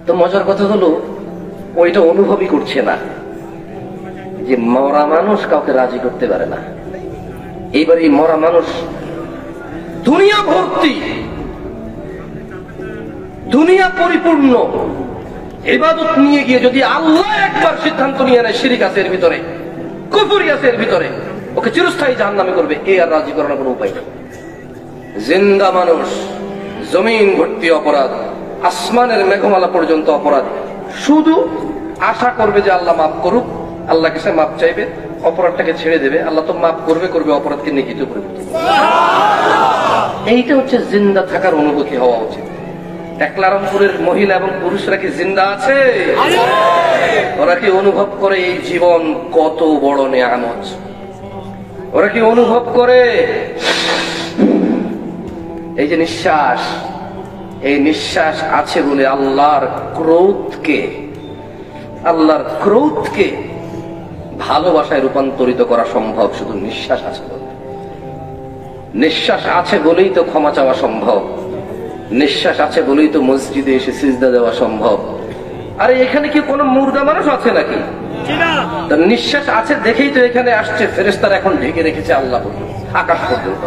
তো মজার কথা হলো ওইটা অনুভবই করছে না যে মরা মানুষ কাউকে রাজি করতে পারে না। এইবার এই মরা মানুষ দুনিয়া ভর্তি, দুনিয়া পরিপূর্ণ ইবাদত নিয়ে গিয়ে যদি আল্লাহ একবার সিদ্ধান্ত নিয়ে নেয় শিরিক আছে এর ভিতরে, কুফরি আছে এর ভিতরে, ওকে চিরস্থায়ী জাহান্নামে করবে, এ আর রাজি করানোর কোনো উপায় নেই। জিন্দা মানুষ, জমিন ভর্তি অপরাধ, আসমানের মেঘমালা পর্যন্ত অপরাধ, শুধু আশা করবে যে আল্লাহ মাফ করুক, আল্লাহ কাছে মাফ চাইবে, অপরাধটাকে ছেড়ে দেবে, আল্লাহ তো মাফ করবে, অপরাধকে নেকিত করবে। এইটা হচ্ছে জিন্দা থাকার অনুভূতি হওয়া উচিত। একলারামপুরের মহিলা এবং পুরুষরা কি জিন্দা আছে? ওরা কি অনুভব করে এই জীবন কত বড় নেয়ামত? ওরা কি অনুভব করে এই যে নিঃশ্বাস, এই নিঃশ্বাস আছে বলে আল্লাহর ক্রোধকে ভালোবাসায় রূপান্তরিত করা সম্ভব শুধু নিঃশ্বাস আছে বলে। নিঃশ্বাস আছে বলেই তো ক্ষমা চাওয়া সম্ভব, নিঃশ্বাস আছে বলেই তো মসজিদে এসে সিজদা দেওয়া সম্ভব। আরে এখানে কি কোনো মুর্দা মানুষ আছে নাকি? নিঃশ্বাস আছে দেখেই তো এখানে আসছে। ফেরেশতারা এখন ঢেকে রেখেছে আল্লাহ আকাশ পর্যন্ত।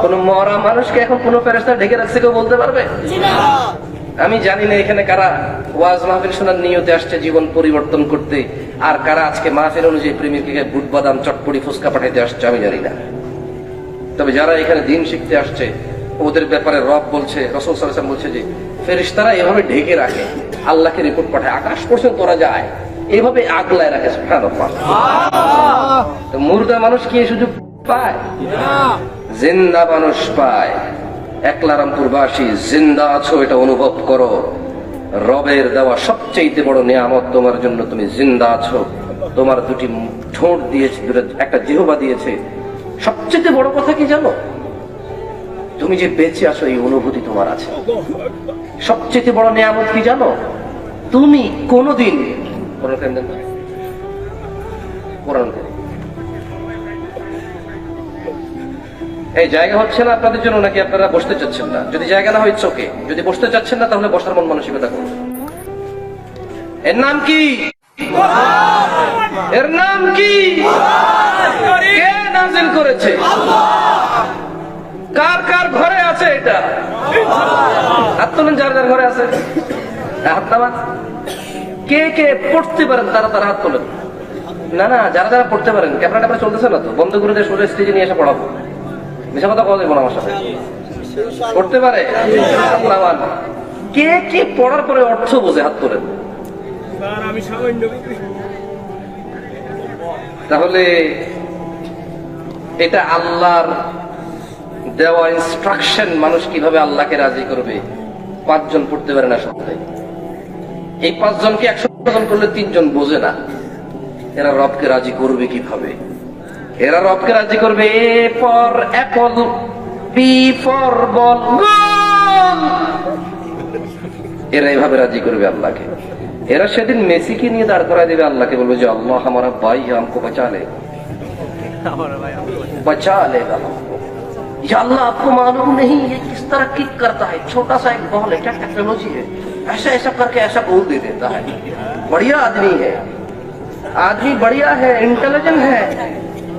কোন মরা মানুষকে এখন কোন ফেরেশতা ঢেকে রাখছে কেউ বলতে পারবে? আমি জানি না এখানে কারা ওয়াজ মাহফিল শোনার নিয়তে আসছে জীবন পরিবর্তন করতে, আর কারা আজকে মাহফিল অনুযায়ী প্রেমিককে বুট বাদাম চটপটি ফুচকা পাঠাইতে আসছে আমি জানি না। তবে যারা এখানে দিন শিখতে আসছে ওদের ব্যাপারে রব বলছে, রাসূল সাল্লাল্লাহু আলাইহি ওয়াসাল্লাম বলছে যে ফেরেশতারা এভাবে ঢেকে রাখে, আল্লাহকে রিপোর্ট পাঠায়, আকাশ পর্যন্ত ওরা যায়, এভাবে আগলায় রাখে। সুবহানাল্লাহ। তো মুর্দা মানুষ কি এই সুযোগ পায়? জিন্দা মানুষ পায়। একলারামপুরবাসী জিন্দা আছো, এটা অনুভব করো। রবের দেওয়া সবচেয়ে বড় নিয়ামত তোমার জন্য, তুমি জিন্দা আছো। তোমার দুটি ঠোঁট দিয়েছে, একটা জিহ্বা দিয়েছে। সবচেয়ে বড় কথা কি জানো? তুমি যে বেঁচে আছো এই অনুভূতি তোমার আছে। সবচেয়ে বড় নিয়ামত কি জানো? তুমি কোনোদিন এই জায়গা হচ্ছে না আপনাদের জন্য নাকি আপনারা বসতে চাচ্ছেন না? যদি জায়গা না হয় চোখে, যদি বসতে চাচ্ছেন না তাহলে বসার মন মানসিকতা করুন। এর নাম কি? এর নাম কি? কে নাযিল করেছে? কার কার ঘরে আছে এটা? হাত তোলেন যার যার ঘরে আছে। হাত নামান। কে কে পড়তে পারেন তারা তারা হাত তোলেন। না না, যারা যারা পড়তে পারেন, ক্যামেরা চলতেছে না তো, বন্ধ করে দিয়ে সোজা স্টেজে নিয়ে এসে পড়াবো। মিশা কথা বলা যাবে না আমার সাথে। পড়তে পারে? হাত নামান। কে কে পড়ার পরে অর্থ বোঝে? হাত তোলেন। তাহলে এটা আল্লাহর দেওয়া ইনস্ট্রাকশন। মানুষ কিভাবে আল্লাহকে রাজি করবে? 5 জন পড়তে পারে না সপ্তাহে। এই 5 জনকে 100 জন করলে 3 জন বোঝে না। এরা রবকে রাজি করবে কিভাবে? এরা রবকে রাজি করবে A for apple, B for ball, গোল। এরা এইভাবে রাজি করবে আল্লাহকে। এরা সেদিন মেসিকে নিয়ে দাঁড় করায় দেবে, আল্লাহকে বলবে যে আল্লাহ हमारा भाई है, हमको बचा ले, बचा लेगा हमको। या अल्लाह आपको मालूम नहीं ये किस तरह किक करता है, छोटा सा एक बॉल है, क्या टेक्नोलॉजी है, ऐसा ऐसा करके ऐसा गोल दे देता है। बढ़िया आदमी है, आदमी बढ़िया है, इंटेलिजेंट है,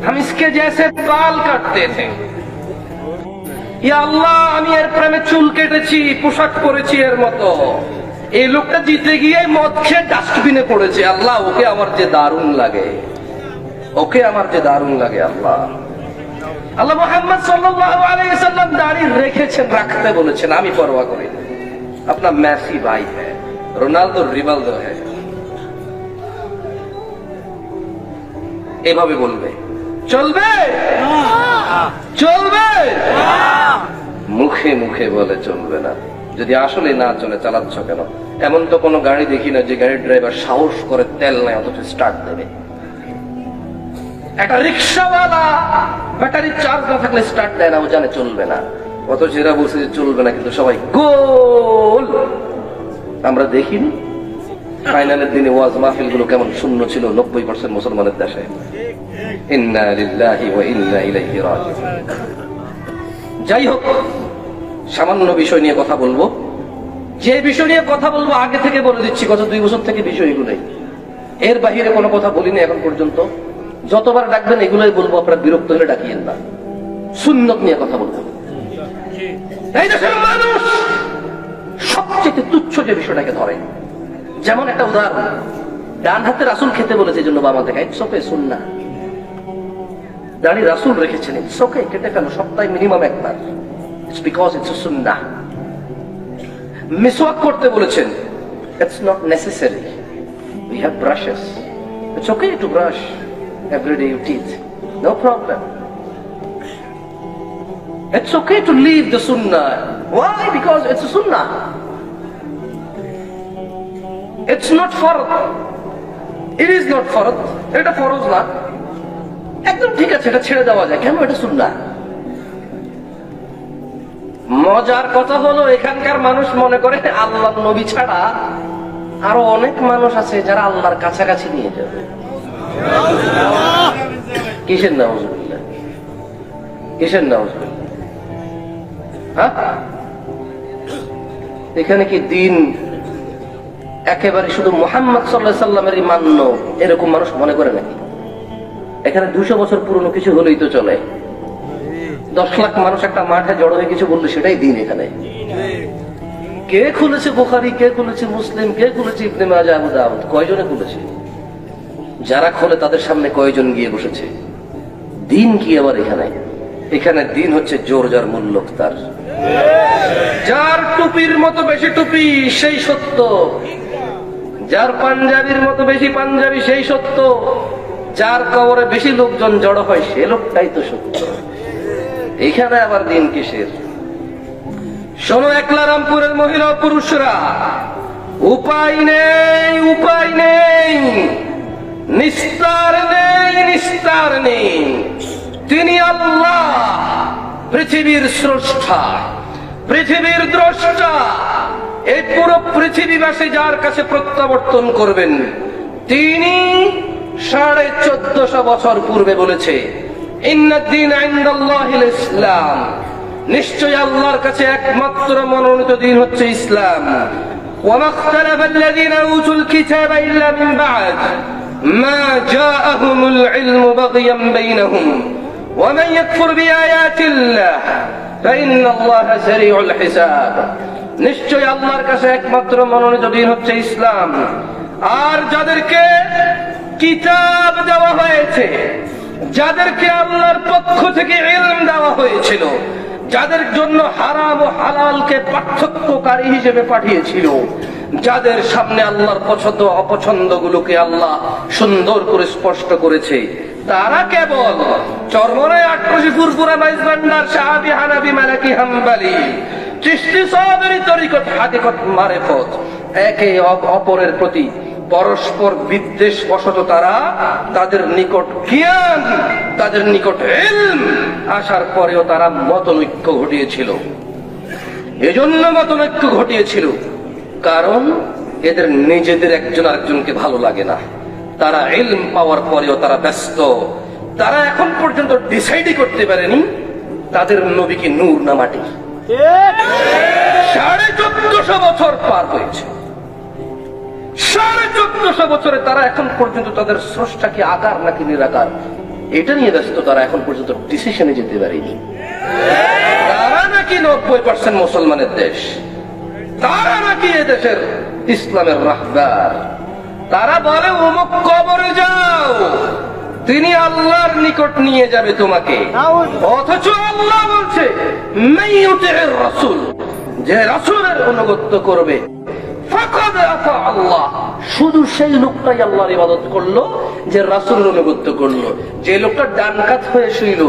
हम इसके जैसे बाल काटते थे। या अल्लाह আমি এর প্রেমে চুল কেটেছি, পোশাক পরেছি এর মতো। এই লোকটা জিতে গিয়ে মদ খেয়ে ডাস্টবিনে পড়েছে। আল্লাহ ওকে আমার যে দারুণ লাগে, ওকে আমার যে দারুণ লাগে। আল্লাহ আল্লাহ মুহাম্মদ সাল্লাল্লাহু আলাইহি ওয়াসাল্লাম দাড়ি রেখেছেন, রাখতে বলেছেন, আমি পরোয়া করি না। अपना মেসি ভাই है, রোনালদো রিভালদো है। এভাবে বলবে, চলবে? চলবে? মুখে মুখে বলে চলবে না। যদি আসলে না চলে চালাচ্ছ কেন? এমন তো কোনো গাড়ি দেখি না যে গাড়ির ড্রাইভার সাহস করে তেল নেয় অথচ স্টার্ট দেবে। একটা রিক্সাওয়ালা ব্যাটারি চার্জ না থাকলে স্টার্ট দেয় না, ও জানে চলবে না, অথচ এরা বলছে যে চলবে না, কিন্তু সবাই গোল। আমরা দেখিনি ফাইনালের দিনে ওয়াজ মাহফিল গুলো কেমন শূন্য ছিল 90% মুসলমানের দেশে। ইন্না লিল্লাহি ওয়া ইন্না ইলাইহি রাজিউন। যাই হোক, সামান্য বিষয় নিয়ে কথা বলবো। যে বিষয় নিয়ে কথা বলবো আগে থেকে বলে দিচ্ছি, গত 2 বছর থেকে বিষয় এগুলোই, এর বাহিরে কোনো কথা বলিনি এখন পর্যন্ত। যতবার ডাকবেন এগুলোই বলবো, আপনারা বিরক্ত হলে ডাকিয়েন না। সুন্নত নিয়ে কথা বলবো। এই দেশের মানুষ সবচেয়ে তুচ্ছ যে বিষয়টাকে ধরে, যেমন একটা উদাহরণ, ডান হাতে রাসূল খেতে বলেছে জন্য বাবা থেকে ইটস ওকে সুন্নাহ, দাড়ি রাসূল রেখেছেন ইটস ওকে, কেটে ফেলো সপ্তাহে মিনিমাম একবার, ইটস বিকজ ইটস সুন্নাহ। মিসওয়াক করতে বলেছেন, it's not necessary, we have brushes, it's okay to brush every day your teeth, no problem. It's okay to leave the sunnah. Why? Because it's a sunnah. It's not fard. It is not fard. এটা ফরজ না, একদম ঠিক আছে, এটা ছেড়ে দেওয়া যায়, কেন? এটা সুন্নাহ। মজার কথা হলো এখানকার মানুষ মনে করে আল্লাহর নবী ছাড়া আরো অনেক মানুষ আছে যারা আল্লাহর কাছাকাছি নিয়ে যাবে। কিসের নাউজুবিল্লাহ, কিসের নাউজুবিল্লাহ? হ্যাঁ, এখানে কি দিন একেবারে শুধু মুহাম্মদ সাল্লাল্লাহু আলাইহি সাল্লামেরই মান্য এরকম মানুষ মনে করে নাকি? এখানে 200 বছর পুরনো কিছু হলেই তো চলে। 10 লাখ মানুষ একটা মাঠে জড়ো হয়ে কিছু বললে সেটাই দিন। এখানে কে খুলেছে বুখারী, কে খুলেছে মুসলিম, কে খুলেছে ইবনে মাজাহ, আবু দাউদ? কয়জনে খুলেছে? যারা খোলে তাদের সামনে কয়জন গিয়ে বসেছে? দিন কি আবার এখানে? এখানে দিন হচ্ছে জোর যার মূল্য তার, যার টুপির মতো বেশি টুপি সেই সত্য, যার পাঞ্জাবির মতো বেশি পাঞ্জাবি সেই সত্য, যার কবরে বেশি লোকজন জড়ো হয় সে লোকটাই তো সত্য। এখানে আবার দিন কিসের? শোনো একলা রামপুরের মহিলা ও পুরুষরা, উপায় নেই, উপায় নেই, নিস্তার নেই, নিস্তার নেই। তিনি আল্লাহ, পৃথিবীর স্রষ্টা, পৃথিবীর দ্রষ্টা। এই পুরো পৃথিবীবাসী যার কাছে প্রত্যাবর্তন করবেন, তিনি 1450 বছর পূর্বে বলেছে ইন্নাদ-দীন ইনদাল্লাহিল ইসলাম, নিশ্চয় আল্লাহর কাছে একমাত্র মনোনীত দিন হচ্ছে ইসলাম। ওয়া মাখতালাফাল্লাযীনা উতুল কিতাবা ইল্লা মিন বা'দ মা জাআহুমুল ইলমু বাগয়ান বাইনাহুম ওয়া মান ইয়াকফুর বিআয়াতিল্লাহ ফাইন্নাল্লাহা সারিউল হিসাব। নিশ্চয় আল্লাহর কাছে একমাত্র মনোনীত দিন হচ্ছে ইসলাম, আর যাদেরকে কিতাব দেওয়া হয়েছে, যাদেরকে আল্লাহর পক্ষ থেকে ইলম দেওয়া হয়েছিল, যাদের জন্য হারাম ও হালালকে পার্থক্যকারী হিসেবে পাঠিয়েছিল, যাদের সামনে আল্লাহর পছন্দ অপছন্দ গুলোকে আল্লাহ সুন্দর করে স্পষ্ট করেছে, তারা কেবল চরমরাই ৮৮ ফুরফুরা বাইশ ভান্ডার সাহাবী হানাফি মালিকি হাম্বলি চিশতি সাবরি তরিকত হাকিকত মারিফত একে অপরের প্রতি পরস্পর বিদ্বেষ বশত তারা তাদের নিকট জ্ঞান, তাদের নিকট ইলম আসার পরেও তারা মতনৈক্য ঘটিয়েছিল। এজন্য মতনৈক্য ঘটিয়েছিল কারণ এদের নিজেদের একজন আরেকজনকে ভালো লাগে না। তারা ইলম পাওয়ার পরেও তারা ব্যস্ত। তারা এখন পর্যন্ত ডিসাইডই করতে পারেনি তাদের নবী কি নূর না মাটি। 1450 বছর পার হয়েছে। 1450 বছরে তারা এখন পর্যন্ত তাদের স্রষ্টা কি আকার নাকি নিরাকার এটা নিয়ে ব্যস্ত। তারা এখন পর্যন্ত ডিসিশনে যেতে পারেনি। তারা নাকি 90% মুসলমানের দেশ, তারা নাকি এদেশের ইসলামের রাহবার। তারা বলে অমুক কবরে যাও, তিনি আল্লাহর নিকট নিয়ে যাবে তোমাকে। অথচ আল্লাহ বলছে মাইয়ুতির রাসূল, যে রাসূলের অনুগত্য করবে ফাকাদ আতা আল্লাহ, শুধু সেই লোকটাই আল্লাহর ইবাদত করলো যে রাসূলের অনুগত্য করলো। যে লোকটা ডান কাত হয়ে শুইল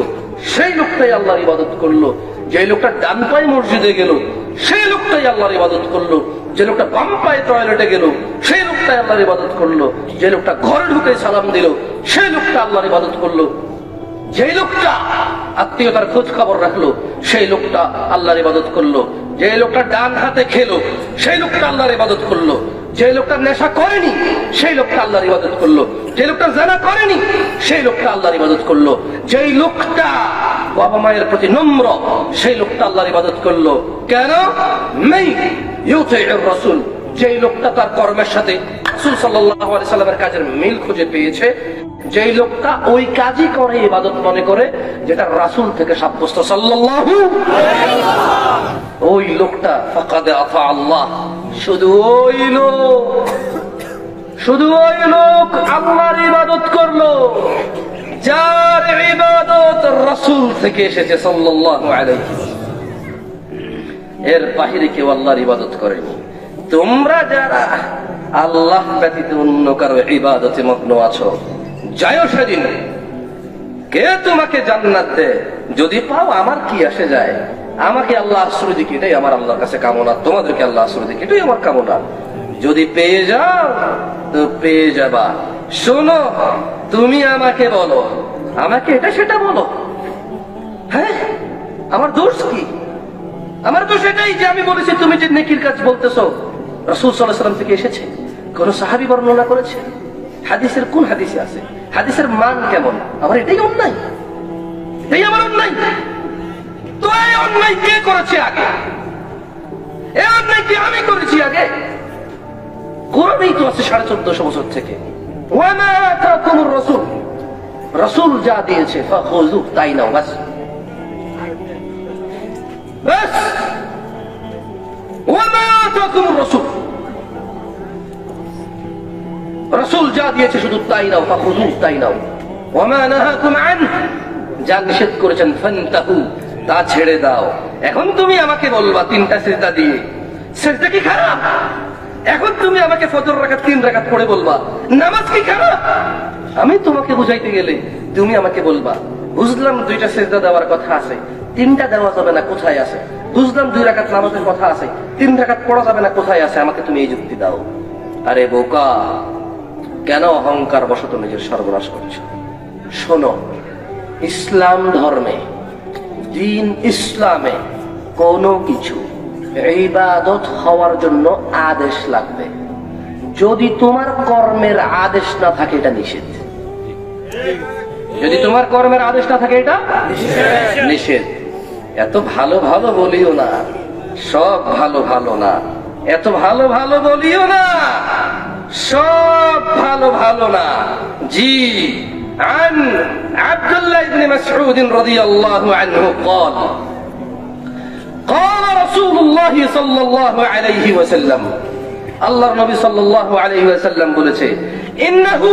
সেই লোকটাই আল্লাহর ইবাদত করলো। যে লোকটা ডান পায়ে মসজিদে গেল সেই লোকটাই আল্লাহর ইবাদত করলো। যে লোকটা বাম পায়ে টয়লেটে গেল সেই লোকটাই আল্লাহর ইবাদত করলো। যে লোকটা ঘরে ঢুকে সালাম দিল সেই লোকটা আল্লাহর ইবাদত করলো। যে লোকটা আত্মীয়তার খোঁজ খবর রাখলো সেই লোকটা আল্লাহর ইবাদত করলো। যে লোকটা ডান হাতে খেলো সেই লোকটা আল্লাহর ইবাদত করলো। যে লোকটা নেশা করেনি সেই লোকটা আল্লাহর ইবাদত করলো। যে লোকটা জানা করেনি সেই লোকটা আল্লাহর ইবাদত করলো। যেই লোকটা বাবা মায়ের প্রতি নম্র সেই লোকটা আল্লাহর ইবাদত করলো। কেন? ইউতিউর রাসূল, যেই লোকটা তার কর্মের সাথে রাসূল সাল্লাল্লাহু আলাইহি সাল্লামের কাজের মিল খুঁজে পেয়েছে, যেই লোকটা ওই কাজই করে ইবাদত মনে করে যেটা রাসূল থেকে সাব্যস্ত সাল্লাল্লাহু আলাইহি ওয়াসাল্লাম, ওই লোকটা ফাকাদ আতা আল্লাহ। শুধু ওই লোক আল্লাহর ইবাদত করলো যার ইবাদত রাসূল থেকে এসেছে সাল্লাল্লাহু আলাইহি ওয়াসাল্লাম। এর বাহিরে কেউ আল্লাহর ইবাদত করেনি। তোমরা যারা আল্লাহ ব্যতীত অন্য কারো ইবাদতে মগ্ন আছো, যাও সেদিন কে তোমাকে জান্নাত দেয়, যদি পাও আমার কি আসে যায়, আমাকে আল্লাহ আশ্রয় দিকে এটাই আমার আল্লাহর কাছে কামনা, তোমাদেরকে আল্লাহ আশ্রয় দিকে এটাই আমার কামনা। যদি পেয়ে যাও তো পেয়ে যাবা। শোনো, তুমি আমাকে বলো, আমাকে এটা সেটা বলো, হ্যাঁ আমার দোষ কি? আমার দোষ এটাই যে আমি বলেছি তুমি যে নেকির কাজ বলতেছো রাসূল সাল্লাল্লাহু আলাইহি ওয়াসাল্লাম থেকে এসেছে, কোন সাহাবী বর্ণনা করেছে, হাদিসের কোন হাদিসে আছে, হাদিসের মান কেমন? আমার এটাই অন্যায়, এই আমার অন্যায়। তো এই অন্যায় কে করেছে আগে? এই অন্যায় কি আমি করেছি আগে? কোরআনেই তো আছে 1450 বছর থেকে, ওয়া মা আতাকুমুর রাসূল, রাসূল যা দিয়েছে ফাখুযু, তাই নাও, বাস বাস। ওয়া মা আতাকুমুর রাসূল, রাসূল যা দিয়েছে শুধু তাই নাও, ফাখুযু, তাই নাও। ওয়া মা নাহাকুম আন, যা নিষেধ করেছেন ফান্তাহু, তা ছেড়ে দাও। এখন তুমি আমাকে বলবা তিনটা সিজদা দিয়ে, সিজদা কি খারাপ? এখন তুমি আমাকে ফজর রাকাত 3 রাকাত পড়ে বলবা নামাজ কি খারাপ? আমি তোমাকে বুঝাইতে গেলে তুমি আমাকে বলবা বুঝলাম 2টা সিজদা দেওয়ার কথা আছে, 3টা দেওয়া যাবে না, কোথায় আছে? বুঝলাম 2 রাকাত নামাজের কথা আছে, 3 রাকাত পড়া যাবে না, কোথায় আছে? আমাকে তুমি এই যুক্তি দাও। আরে বোকা, কেন অহংকার বশত নিজের সর্বনাশ করছো? শোনো, ইসলাম ধর্মে, দ্বীন ইসলামে কোনো কিছু ইবাদত হওয়ার জন্য আদেশ লাগবে। যদি তোমার কর্মের আদেশ না থাকে এটা নিষেধ। যদি তোমার কর্মের আদেশ না থাকে এটা নিষেধ। এত ভালো ভালো বলিও না, সব ভালো ভালো না। এত ভালো ভালো বলিও না, সব ভালো ভালো না। জি, عن عبد الله بن مسعود رضي الله عنه قال قال رسول الله صلى الله عليه وسلم, আল্লাহর নবী সাল্লাল্লাহু আলাইহি ওয়াসাল্লাম বলেছে, ইন্নাহু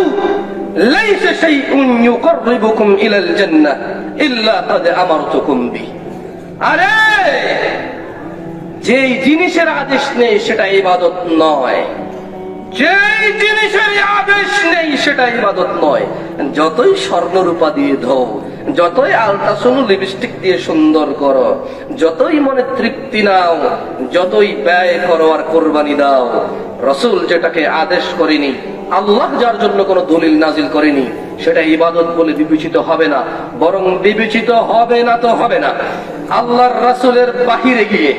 লাইসা শাইউন ইউকাররিবুকুম ইলাল জান্নাহ ইল্লা ক্বাদ আমারতুকুম বিহি। আরে যেই জিনিসের আদেশ নেই সেটা ইবাদত নয়, যেই জিনিসের আদেশ নেই সেটা ইবাদত নয়। যতই স্বর্ণ রূপা দিয়ে ধো, যতই আলট্রাসোনো লিপস্টিক দিয়ে সুন্দর করো, যতই মনে তৃপ্তি নাও, যতই ব্যয় করো আর কোরবানি দাও, রাসূল যেটাকে আদেশ করেনি, আল্লাহ যার জন্য কোনো দলিল নাজিল করেনি, সেটা ইবাদত বলে বিবেচিত হবে না। বরং বিবেচিত হবে না তো হবে না, আল্লাহর রাসূলের বাহিরে গিয়ে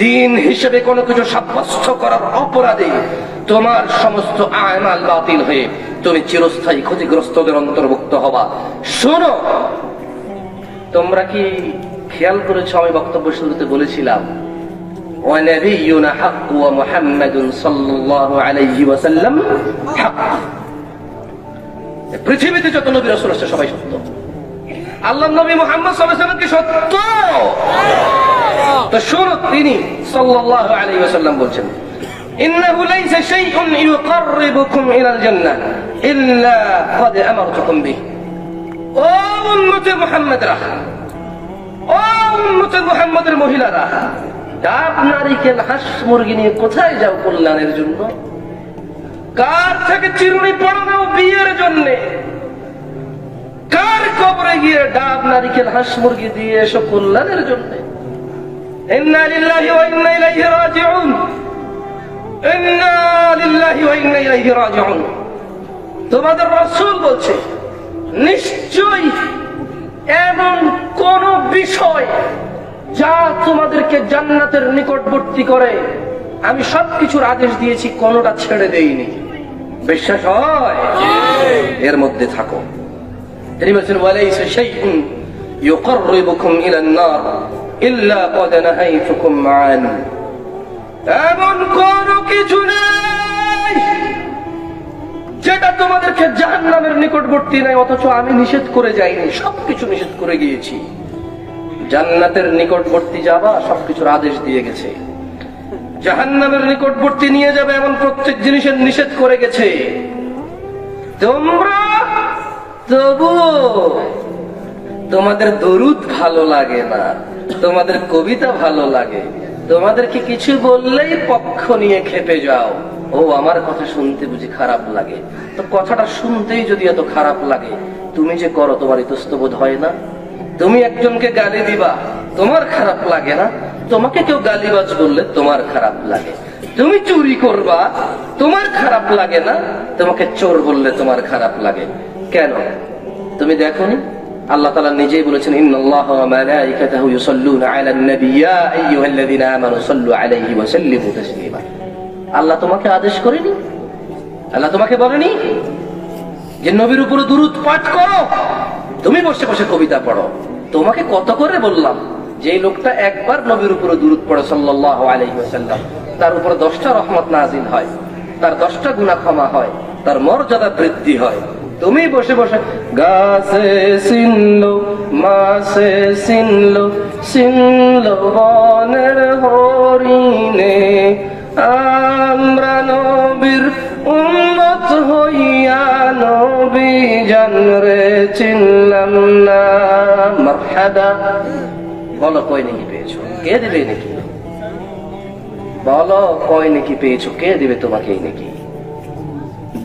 দিন হিসেবে কোনো কিছু সাব্যস্ত করার অপরাধে তোমার সমস্ত আমাল বাতিল হয়ে তুমি চিরস্থায়ী ক্ষতিগ্রস্তদের অন্তর্ভুক্ত হবা। শোনো, তোমরা কি খেয়াল করেছো আমি বক্তব্য শুরুতে বলেছিলাম ওয়া নাবিয়ুনা হক ওয়া মুহাম্মাদুন সাল্লাল্লাহু আলাইহি ওয়াসাল্লাম হক। পৃথিবীতে যত নবী রাসূল আছে সবাই সত্য। আল্লাহর নবী মুহাম্মদ সাল্লাল্লাহু আলাইহি ওয়াসাল্লাম কি সত্য? তো শোনো, তিনি সাল্লাল্লাহু আলাইহি ওয়াসাল্লাম বলছেন, ইন্নাহু লাইসা শাইউন ইউকাররিবুকুম ইলাল জান্নাহ ইল্লা ক্বাদ আমারতুকুম বিহি। ও উম্মতে মুহাম্মদরা, ও উম্মতে মুহাম্মদের মহিলারা, ডাব নারিকেল হাঁস মুরগি নিয়ে কোথায় যাও কল্যাণের জন্য? কার থেকে চিরুনি পড়াও বিয়ের জন্য? কার কবরে গিয়ে ডাব নারিকেল হাঁস মুরগি দিয়ে এসো কল্যাণের জন্য? ইন্না লিল্লাহি ওয়া ইন্না ইলাইহি রাজিউন, ইন্না লিল্লাহি ওয়া ইন্না ইলাইহি রাজিউন। তোমাদের রাসূল বলছে, নিশ্চয়ই এমন কোন বিষয় যা তোমাদেরকে জান্নাতের নিকটবর্তী করে আমি সবকিছুর আদেশ দিয়েছি, কোনটা ছেড়ে দেইনি। বিশ্বাস হয়? এর মধ্যে থাকো। তিনি বলছেন, ওয়ালাইসা শাইউন ইউকাররিবুকুম ইলান নার ইল্লা ক্বাদ নাহাইতুকুম আনহু। এমন কোন কিছু নেই যেটা তোমাদেরকে জাহান্নামের নিকটবর্তী নাই, অথচ আমি নিষেধ করে যাইনি, সবকিছু নিষেধ করে গিয়েছি। জান্নাতের নিকটবর্তী যাবা, সবকিছুর আদেশ দিয়ে গেছে। জাহান্নামের নিকটবর্তী নিয়ে যাবে এমন প্রত্যেক জিনিসের নিষেধ করে গেছে। তোমরা তবুও তোমাদের দরুদ ভালো লাগে না, তোমাদের কবিতা ভালো লাগে, তোমাদেরকে কিছু বললেই পক্ষ নিয়ে খেপে যাও। ও আমার কথা শুনতে বুঝি খারাপ লাগে? তো কথাটা শুনতেই যদি এত খারাপ লাগে, তুমি যে করো তোমার ইতস্তবোধ হয় না? তুমি একজনকে গালি দিবা, তোমার খারাপ লাগে না? তোমাকে কেউ গালিবাজ বললে তোমার খারাপ লাগে। তুমি চুরি করবা, তোমার খারাপ লাগে না? তোমাকে চোর বললে তোমার খারাপ লাগে কেন? তুমি দেখোনি আল্লাহ তাআলা নিজেই বলেছেন, ইন্নাল্লাহা ওয়া মালাইকাতাহু ইউসাল্লুনা আলান নবী ইয়া আইয়ুহাল্লাযীনা আমানু সাল্লু আলাইহি ওয়া সাল্লিমু তাসলিমা। আল্লাহ তোমাকে আদেশ করেনি? আল্লাহ তোমাকে বলেনি যে নবীর উপরে দুরূদ পাঠ করো? তুমি বসে বসে কবিতা পড়ো। তোমাকে কত করে বললাম যে এই লোকটা একবার নবীর উপরে দুরূদ পড়ে সাল্লাল্লাহু আলাইহি ওয়াসাল্লাম, তার উপরে 10টা রহমত নাযিল হয়, তার 10টা গুনাহ ক্ষমা হয়, তার মর্যাদা বৃদ্ধি হয়। তুমি বসে বসে গাছে সিনলো মাছে সিনলো সিনলো বনের হরিণে, আমরা নবীর উম্মত হইয়া নবী জানরে চিনলাম না। মারহাবা। বলো কয় নাকি পেয়েছো? কে দেবে নাকি? বলো কয় নাকি পেয়েছো? কে দেবে তোমাকে এই নাকি?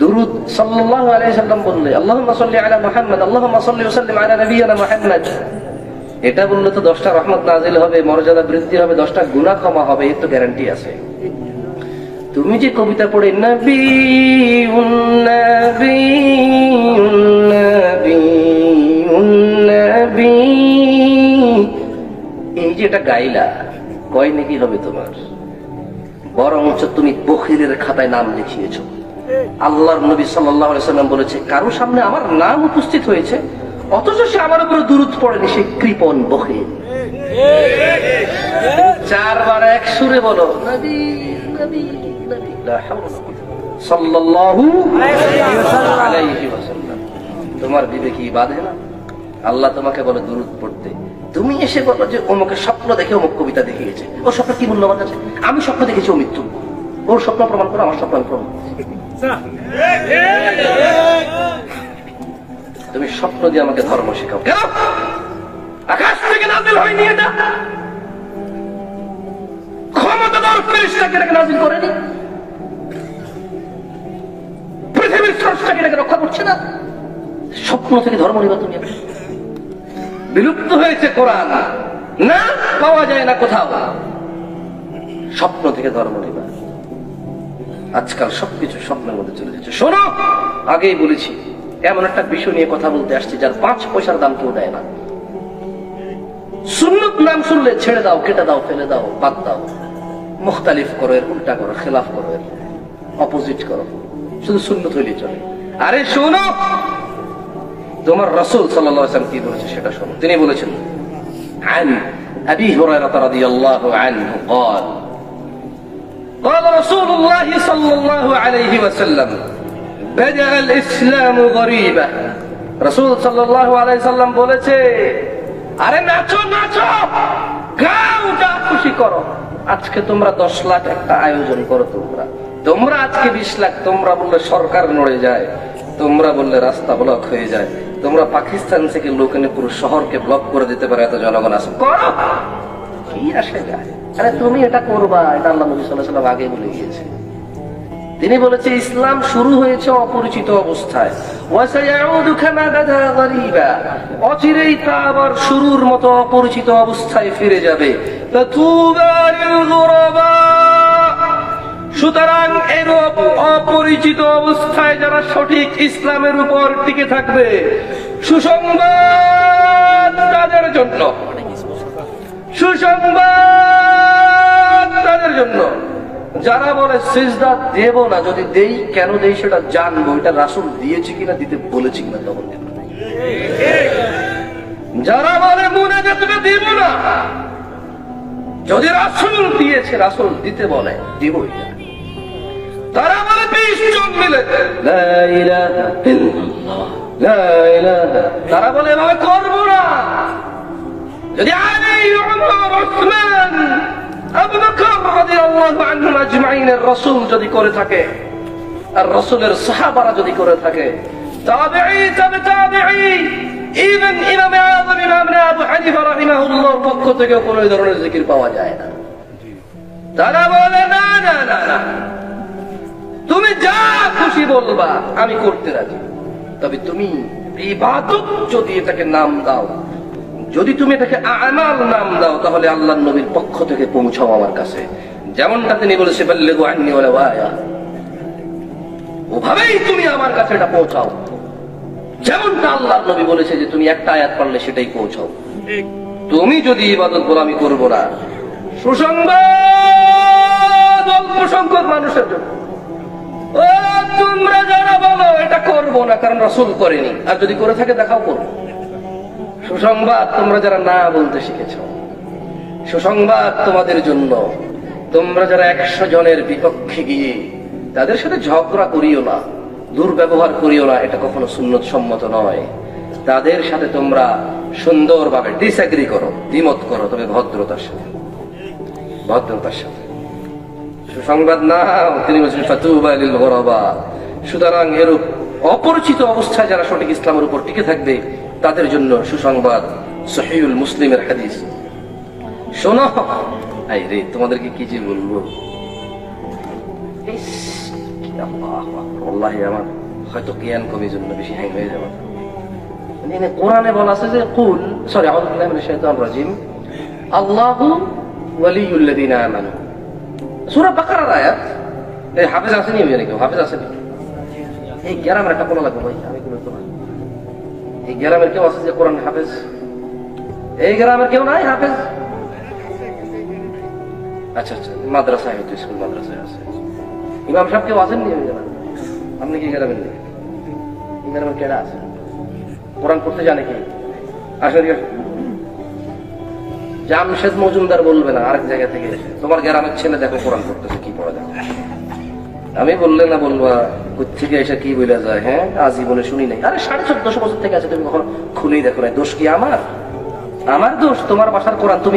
দুরূদ সাল্লাল্লাহু আলাইহি সাল্লাম বললে আল্লাহুম্মা সাল্লি আলা মুহাম্মদ, আল্লাহুম্মা সাল্লি ওয়া সাল্লিম আলা নাবিয়িনা মুহাম্মদ, এটা বললে তো 10টা রহমত নাযিল হবে, মর্যাদা বৃদ্ধি হবে, 10টা গুনাহ ক্ষমা হবে, এর তো গ্যারান্টি আছে। তুমি যে কবিতা পড়ে নবী নবী নবী নবী, এই যে এটা গাইলা, কয় নাকি হবে তোমার? বরঞ্চ তুমি বখিরের খাতায় নাম লিখিয়েছো। আল্লাহর নবী সাল্লাল্লাহু আলাইহি সাল্লাম বলেছে, কারো সামনে আমার নাম উপস্থিত হয়েছে অথচ সে আমার উপরে দুরূদ পড়েনি, সে কৃপণ বখির। 4 বার এক সুরে বলো নবী নবী নবী লা হাওলা সাল্লাল্লাহু আলাইহি ওয়াসাল্লাম। তোমার বিবেকে বাধে না? আল্লাহ তোমাকে বলে দুরূদ পড়তে, তুমি এসে বলো যে অমুকের স্বপ্ন দেখে অমুক কবিতা দেখিয়েছে, ওর স্বপ্ন কি মূল্য আমার কাছে? আমি স্বপ্ন দেখেছি ও মিথ্যু, ওর স্বপ্ন প্রমাণ করো, আমার স্বপ্ন প্রমাণ। তুমি স্বপ্ন দিয়ে আমাকে ধর্ম শেখাও কেন? আকাশ থেকে নাযিল হয়নি এটা? ক্ষমতাধর ফেরেশতাকে এটাকে নাযিল করেনি? পৃথিবীর স্রষ্টাকে এটাকে রক্ষা করছে না? স্বপ্ন থেকে ধর্ম নিবা তুমি? বিলুপ্ত হয়েছে কোরআন, না পাওয়া যায় না কোথাও। স্বপ্ন থেকে ধর্ম নিবা? আজকাল সবকিছু স্বপ্নের মধ্যে চলে যাচ্ছে। শোনো, আগেই বলেছি এমন একটা বিষয় নিয়ে কথা বলতে আসছি যার 5 পয়সার দাম কেউ দেয় না। সুন্নত নাম শুনলে ছেড়ে দাও, কেটে দাও, ফেলে দাও, বাদ দাও, মুখতালিফ করো, এর উল্টা করো, খেলাফ করো, এর অপোজিট করো, শুধু সুন্নত হইলেই চলে। আরে শোনো, তোমার রাসূল সাল্লাল্লাহু আলাইহি ওয়াসাল্লাম কি বলেছে সেটা শোনো। তিনি বলেছেন, আন আবি হুরায়রা রাদিয়াল্লাহু আনহু قال قال رسول الله صلى الله عليه وسلم بدأ الإسلام غريبا। রাসূল সাল্লাল্লাহু আলাইহি ওয়াসাল্লাম বলেছে, আরে নাচো নাচো, গাও, যা খুশি করো। আজকে তোমরা 10 লাখ একটা আয়োজন করো, তোমরা আজকে 20 লাখ, তোমরা বললে সরকার নড়ে যায়, তোমরা বললে রাস্তা ব্লক হয়ে যায়, তোমরা পাকিস্তান থেকে লোক এনে পুরো শহরকে ব্লক করে দিতে পারে, এত জনগণ আছে, করো, কি আসে যায়? আরে তুমি এটা করবা, এটা আল্লাহ নবী সাল্লাল্লাহু আলাইহি ওয়াসাল্লাম আগে বলে গিয়েছে। তিনি বলেছে ইসলাম শুরু হয়েছে অপরিচিত অবস্থায়, ওয়াসায়াউদু কামা বাদা গরীবা, অচিরেই তা আবার শুরুর মতো অপরিচিত অবস্থায় ফিরে যাবে। ফাতুবা লিল গুরাবা, সুতরাং এরূপ অপরিচিত অবস্থায় যারা সঠিক ইসলামের উপর টিকে থাকবে, সুসংবাদ তাদের জন্য, সুসংবাদ তাদের জন্য। যারা বলে সিজদা দেব না, যদি দেই কেন দেই সেটা জানবো, এটা রাসূল দিয়েছে কিনা, দিতে বলেছে কিনা, তখন দেব। যারা বলে মুনাজাতকে দেব না, যদি রাসূল দিয়েছে, রাসূল দিতে বলে, দিবই না। তারা বলে 20 জন মিলে লা ইলাহা ইল্লাল্লাহ, লা ইলাহা, তারা বলে এভাবে করবো না। যদি আলী, উমর, উসমান, আবু বকর রাদিয়াল্লাহু আনহুম আজমাইনের রাসূল যদি করে থাকে, আর রাসূলের সাহাবারা যদি করে থাকে, তাবিঈ, তাবিঈ, ইভেন ইমাম আযম ইমাম আবু হানিফা রাহিমাহুল্লাহর পক্ষ থেকে কোনো ধরনের জিকির পাওয়া যায় না। তারা বলে না না না না, তুমি যা খুশি বলবা আমি করতে রাজি, তবে তুমি ইবাদত যদি এটাকে নাম দাও, যদি তুমি এটাকে আমাল নাম দাও, তাহলে আল্লাহর নবীর পক্ষ থেকে পৌঁছাও আমার কাছে। যেমনটা তিনি বলেছে বাল্লিগু আন্নী ওয়ালাউ আয়া, ওভাবেই তুমি আমার কাছে এটা পৌঁছাও। যেমনটা আল্লাহর নবী বলেছে যে তুমি একটা আয়াত পড়লে সেটাই পৌঁছাও। তুমি যদি ইবাদত বলো আমি করবো না, সুসংবাদ অল্প সংখ্যক মানুষের জন্য, ও তোমরা যারা বলো এটা করবো না কারণ রাসূল করেনি, আর যদি করে থাকে দেখাও করবো। সুসংবাদ তোমরা যারা না বলতে শিখেছ, সুসংবাদ তোমাদের জন্য, তোমরা যারা 100 জনের বিপক্ষে গিয়ে তাদের সাথে ঝগড়া করিও না, দুর্ব্যবহার করিও না, এটা কখনো সুন্নত সম্মত নয়। তাদের সাথে তোমরা সুন্দরভাবে ডিসএগ্রি করো, দ্বিমত করো, তবে ভদ্রতার সাথে, ভদ্রতার সাথে। সুসংবাদ না, তিনি বলছেন ফাতুবা লিল গুরাবা। সুতরাং এরূপ অপরিচিত অবস্থায় যারা সঠিক ইসলামের উপর টিকে থাকবে তাদের জন্য সুসংবাদ। সহিহুল মুসলিমের হাদিস। শোনো, আই রে, তোমাদেরকে কি যে বলবো, আল্লাহ, আমার হয়তো জ্ঞান কমির জন্য বেশি হ্যাং হয়ে যাবে। কোরআনে বলা আছে যে কুল, সরি, আউযু বিল্লাহি মিনাশ শাইতানির রাজিম, আল্লাহু ওয়ালিয়ুল্লাযিনা আমানু, সূরা বাকারার আয়াত। এই হাফেজ আসেনি, আমি জানি কেউ হাফেজ আসেনি। এই গ্রামের একটা কোলা লাগবে ভাই, আমি কোনো তো না। এই গ্রামের কেউ আছে যে কোরআন হাফেজ? এই গ্রামের কেউ নাই হাফেজ? আচ্ছা আচ্ছা, মাদ্রাসায় হয়তো, স্কুল মাদ্রাসায় আছে। ইমাম সাহেব কেউ আছেন? আপনি কি গ্রামের নেই? এই গ্রামের কেডা আছে কোরআন পড়তে জানে কি? আসলে জামশেদ মজুমদার বলবে না, আরেক জায়গা থেকে এসে তোমার গ্রামের ছেলে দেখো কোরআন পড়তেছে, কি পড়া যায়? আমি বললে না বলবা কোথেকে এসে কি বলে যায়? হ্যাঁ, আজীবনে শুনি নাই। আরে 1450 বছর থেকে আছে, তুমি কখনো খুলেই দেখো নাই। দোষ কি আমার? আমার দোষ? তোমার বাসার কোরআন তুমি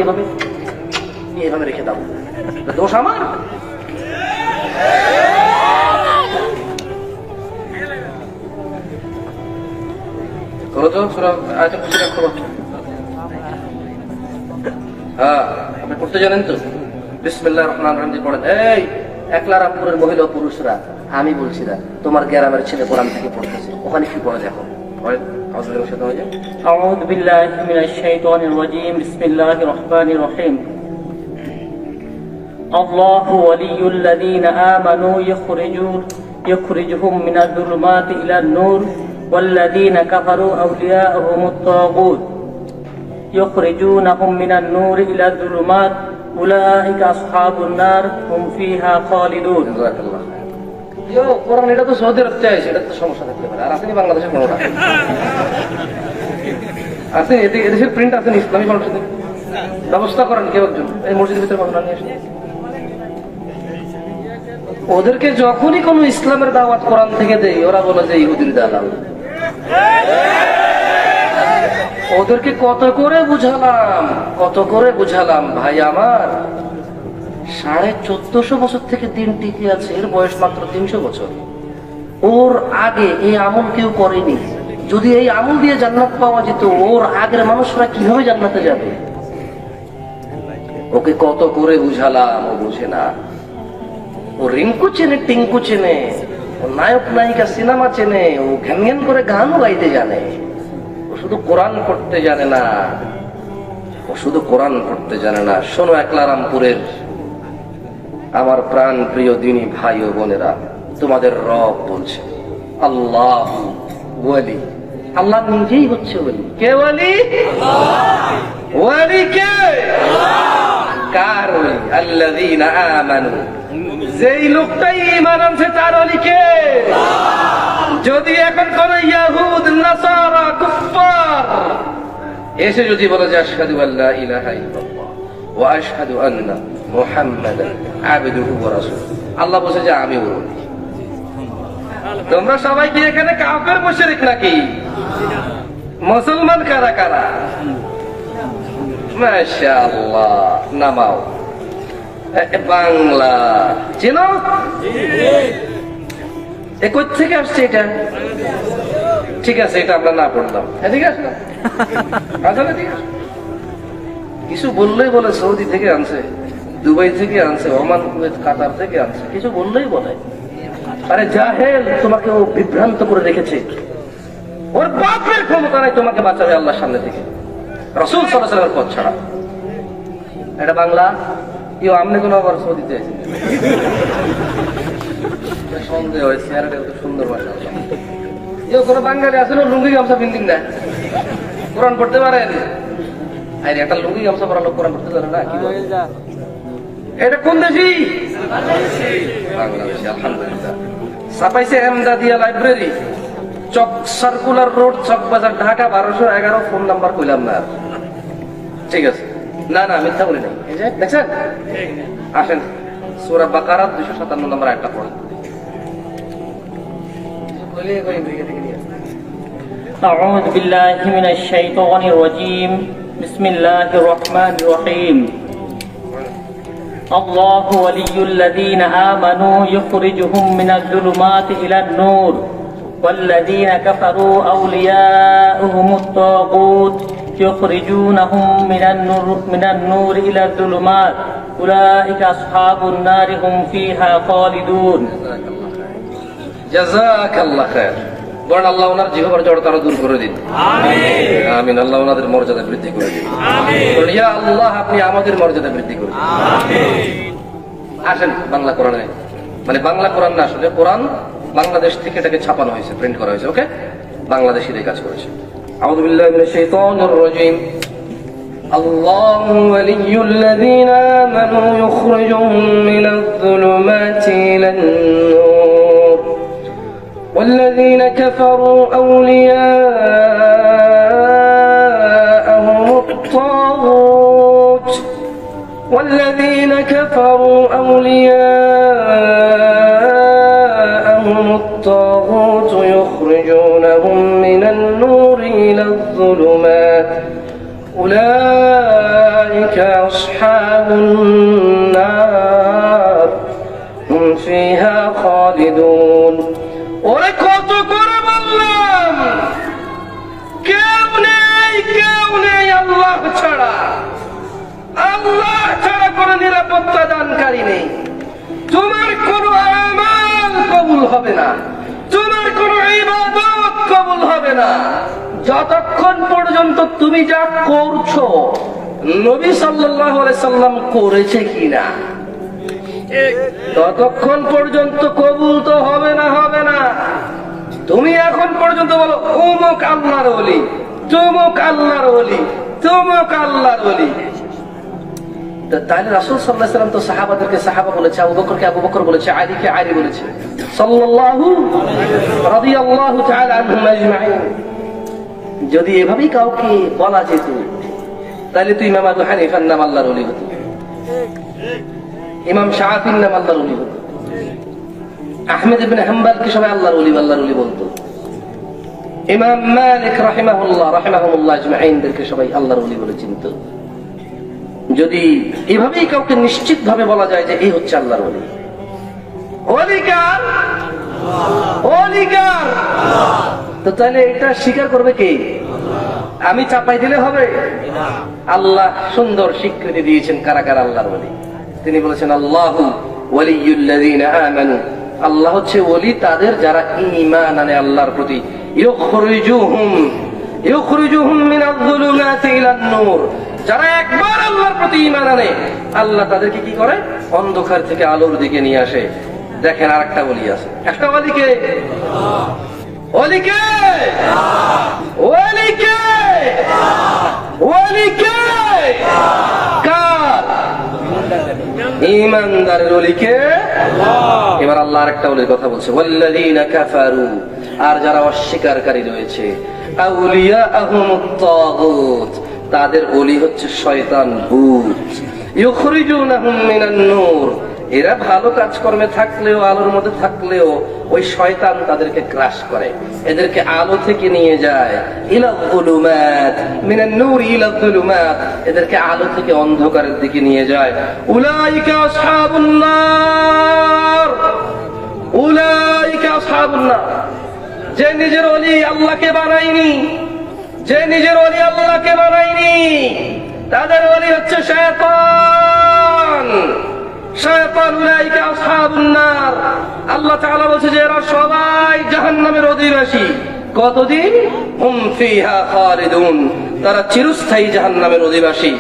এভাবে রেখে দাও, দোষ আমার? খোলো তো সূরা আয়াতুল কুরসিটা খোলো। হ্যাঁ, আপনি পড়তে জানেন তো? বিসমিল্লাহির রহমানির রহিম পড়েন। এই একলা রামপুরের মহিলা ও পুরুষরা, আমি বলছি না, তোমার গ্রামের ছেলে কোরআন থেকে পড়তেছে, ওখানে কি পড়ে দেখো। أعوذ بالله من الشيطان الرجيم. بسم الله الرحمن الرحيم. الله ولي الذين آمنوا يخرجهم من الظلمات إلى النور والذين كفروا أولياءهم الطاغوت يخرجونهم من النور إلى الظلمات أولئك أصحاب النار هم فيها خالدون. কোরআন এটা তো সৌদি আরব চাইছে, এটা তো সমস্যা থাকতে পারে। আর আসেনি বাংলাদেশের কোনোটা আছে? এদেশের প্রিন্ট আছে ইসলামী ফাউন্ডেশন, ব্যবস্থা করেন কেউ একজন এই মসজিদের ভিতরে ঘটনা নিয়ে আসে। ওদেরকে যখনই কোনো ইসলামের দাওয়াত কোরআন থেকে দেই, ওরা বলে যে ইহুদির দালাল। ওদেরকে কত করে বুঝালাম ভাই আমার, 1450 বছর থেকে দিন টিকে আছে, এর বয়স মাত্র 300 বছর। ওর আগে এই আমল কেউ করেনি। যদি এই আমল দিয়ে জান্নাত পাওয়া যেত, ওর আগের মানুষরা কিভাবে জান্নাতে যাবে? ওকে কত করে বুঝালাম, ও বুঝে না। ও রিঙ্কু চেনে, টিঙ্কু চেনে, ও নায়ক নায়িকা সিনেমা চেনে, ও ঘ্যান ঘ্যান করে গানও গাইতে জানে। ও শুধু কোরআন পড়তে জানে না, শোনো একলা রামপুরের আমার প্রাণ প্রিয় দিনী ভাই ও বোনেরা, তোমাদের রব বলছে আল্লাহ ওয়ালি। আল্লাহ নিজেই হচ্ছে ওয়ালি। কে ওয়ালি? ওয়ালি কে? কার ওয়ালি? আল্লাযীনা আমানু, যেই লোকটাই ঈমান আনছে তার ওয়ালি কে? যদি এখন কোন ইয়াহুদ, নাসারা, কুফফার এসে যদি বলে যে আশহাদু আল্লা ইলাহা ইল্লাল্লাহ ওয়া আশহাদু আন্না মুহাম্মাদান আবদুহু ওয়া রাসূলুহু। আল্লাহ বলেছে যে আমি ওর ওলি। তোমরা সবাই কি এখানে কাফের মুশরিক নাকি? মুসলমান কারা কারা? মাশাআল্লাহ, নামাও। বাংলা চিনো? কই থেকে আসছে এটা? ঠিক আছে, এটা আমরা না পড়লাম। ঠিক আছে, আসলে ঠিক আছে। কিছু বললেই বলে সৌদি থেকে আনছে, দুবাই থেকে আনছে, ওমান, কুয়েত, কাতার থেকে আনছে, কিছু বললেই বলে। আরে জাহেল, তোমাকে ও বিভ্রান্ত করে রেখেছে। ওর বাপের ক্ষমতা নাই তোমাকে বাঁচাবে আল্লাহর সামনে থেকে, রাসূল সাল্লাল্লাহু আলাইহি ওয়াসাল্লামের পথ ছাড়া। এটা বাংলা। কেউ আমনে কোনো আবার সৌদিতে সন্দেহ হয়েছে, আর এটা সুন্দর ভাষা। কেউ কোনো বাঙালি আছে না লুঙ্গি গামছা পিন্দিন না, কোরআন পড়তে পারেন? আরে একটা লুঙ্গি গামছা পরা লোক কোরআন পড়তে পারে না? কি বলে? এটা কোন দেশি? বাংলাদেশি। আলহামদুলিল্লাহ। ছাপাইছে Emdadia library, Chawk Circular Road, Chawkbazar, Dhaka 1211। Phone number কইলাম না, ঠিক আছে? না না, মিথ্যা বলি নাই। এই যে দেখছেন, আসেন সূরা বাকারা 257 নম্বর আয়াতটা পড়েন। أعوذ بالله من الشيطان الرجيم. بسم الله الرحمن الرحيم. الله ولي الذين آمنوا يخرجهم من الظلمات إلى النور والذين كفروا أولياؤهم الطاغوت يخرجونهم من النور إلى الظلمات أولئك أصحاب النار هم فيها خالدون. জাযাকাল্লাহ খায়র। বলেন আল্লাহ ওনার জিহ্বার জড়তাটা দূর করে দিন। আমিন। আমিন। আল্লাহ ওনাদের মর্যাদা বৃদ্ধি করে দিন। আমিন। বলেন ইয়া আল্লাহ, আপনি আমাদের মর্যাদা বৃদ্ধি করুন। আমিন। আসেন বাংলা কোরআনে, মানে বাংলা কোরআন না, আসলে কোরআন বাংলাদেশ থেকে এটাকে ছাপানো হয়েছে, প্রিন্ট করা হয়েছে। ওকে, বাংলাদেশিরাই কাজ করেছে। আউযু বিল্লাহি মিনাশ শাইতানির রাজীম। আল্লাহু ওয়ালিয়্যুল্লাযীনা আমানু ইউখরিজুহুম মিনাজ যুলুমাতি ইলান নূর ওয়াল্লাযীনা কাফারু আউলিয়াআহুমুত তাগুত والذين كفروا أولياءهم الطاغوت يخرجونهم من النور إلى الظلمات أولئك أصحاب النار هم فيها خالدون. ওরে কত করে বললাম, কেউ নেই আল্লাহ ছাড়া। আল্লাহ ছাড়া কোন নিরাপত্তা দানকারী নেই। তোমার কোন আমাল কবুল হবে না, তোমার কোন ইবাদত কবুল হবে না যতক্ষণ পর্যন্ত তুমি যা করছো নবী সাল্লাল্লাহু আলাইহি সাল্লাম করেছে কিনা, ততক্ষণ পর্যন্ত কবুল তো হবে না। তুমি এখন পর্যন্ত বলো অমুক আল্লাহর ওলি, তমুক আল্লাহর ওলি, তমুক আল্লাহর ওলি। তাহলে রাসূল সাল্লাল্লাহু আলাইহি ওয়াসাল্লাম তো সাহাবাদেরকে সাহাবা বলেছে, আবু বকরকে আবু বকর বলেছে, আলীকে আলী বলেছে, সাল্লাল্লাহু রাদিয়াল্লাহু তাআলা আনহুম আজমাইন। যদি এভাবেই কাউকে বলা যেত তাহলে তো ইমাম আবু হানিফার নাম আল্লাহর ওলি হতো, ইমাম শাফির নাম আল্লাহর ওলি হতো, আহমেদ ইবনে হাম্বলকে সবাই আল্লাহর ওলি বলতো, ইমাম মালিক রাহিমাহুল্লাহ আজমাইনদেরকে সবাই আল্লাহর ওলি বলে চিনতো। যদি এভাবেই কাউকে নিশ্চিত ভাবে বলা যায় যে এই হচ্ছে আল্লাহর ওলি, অলিকার, তো তাহলে এটা স্বীকার করবে কে? আমি চাপাই দিলে হবে? আল্লাহ সুন্দর স্বীকৃতি দিয়েছেন কারা কারা আল্লাহর ওলি। তিনি বলেছেন আল্লাহু ওয়ালিয়্যুল্লাযীনা আমানু, আল্লাহ হচ্ছে ওলি তাদের যারা ঈমান আনে আল্লাহর প্রতি, ইউখরিজুহুম মিনাজ যুলুমাতি ইলান নূর, যারা একবার আল্লাহর প্রতি ঈমান আনে আল্লাহ তাদেরকে কি করে? অন্ধকার থেকে আলোর দিকে নিয়ে আসে। দেখেন আরেকটা ওলি আছে, একটা ওলিকে কার? ঈমানদারের ওলিকে। এবার আল্লাহ আরেকটা ওলির কথা বলছে, ওয়াল্লাযীনা কাফারু, আর যারা অস্বীকারী রয়েছে, আউলিয়াআহুমুত তাগুত, তাদের ওলি হচ্ছে শয়তান ভূত, ইউখরিজুনাহুম মিনান নূর, এরা ভালো কাজকর্মে থাকলেও, আলোর মধ্যে থাকলেও ওই শয়তান তাদেরকে ক্রাশ করে, এদেরকে আলো থেকে নিয়ে যায় ইলা যুলুমাত, মিনান নূর ইলা যুলুমাত, এদেরকে আলো থেকে অন্ধকারের দিকে নিয়ে যায়। উলাইকা আসহাবুন নার, উলাইকা আসহাবুন নার। যে নিজের ওলি আল্লাহকে বানায়নি, যে নিজের ওলি আল্লাহকে বানায়নি, তাদের ওলি হচ্ছে শয়তান। শয়তান, উলাইকা আসহাবুন নার। আল্লাহ তাআলা বলছে যে এরা সবাই জাহান্নামের অধিবাসী। কতদিন? হুম ফিহা খালিদুন, তারা চিরস্থায়ী জাহান্নামের অধিবাসী।